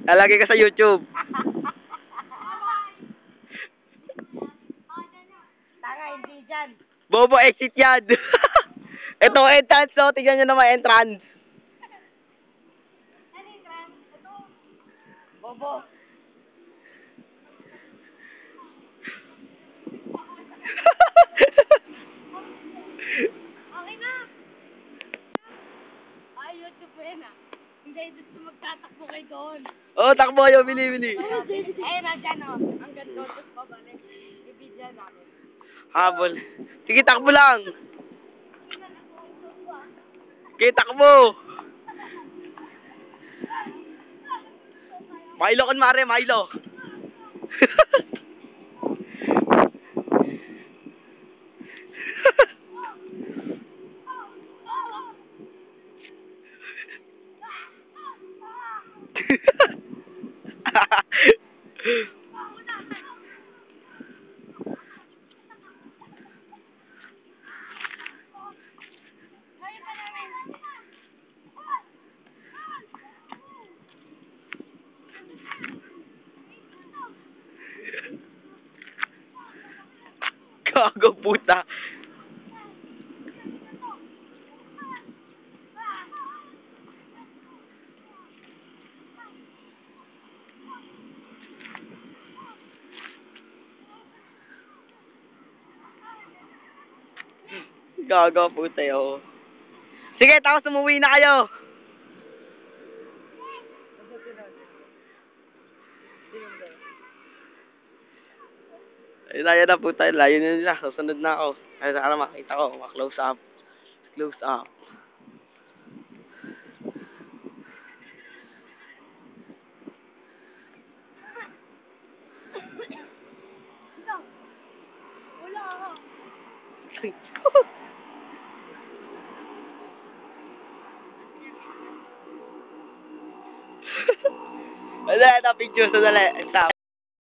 Lalagay ka sa YouTube. Tanga, hindi dyan. Bobo, exit yan. Ito entrance, no? Tignan nyo naman entrance. Bobo. Okay na. Ay, YouTube mo yan ah. Hindi, gusto magtatakbo kayo doon. Oh, takbo kayo, bili. Ayun na, dyan o. Ang ganda, tapos pabalik. Ibigyan namin. Habol. Sige, takbo lang. Sige, takbo. Milo kun mare, Milo. Gago puta. Gago puta yo. Sige, tapos umuwi na kayo. Ay, layo na puta, layo na nila. Susunod na ako. Ay, sana makita ko, ma-close up. Close up. Wala ka. Wala na picture, sandali. Stop.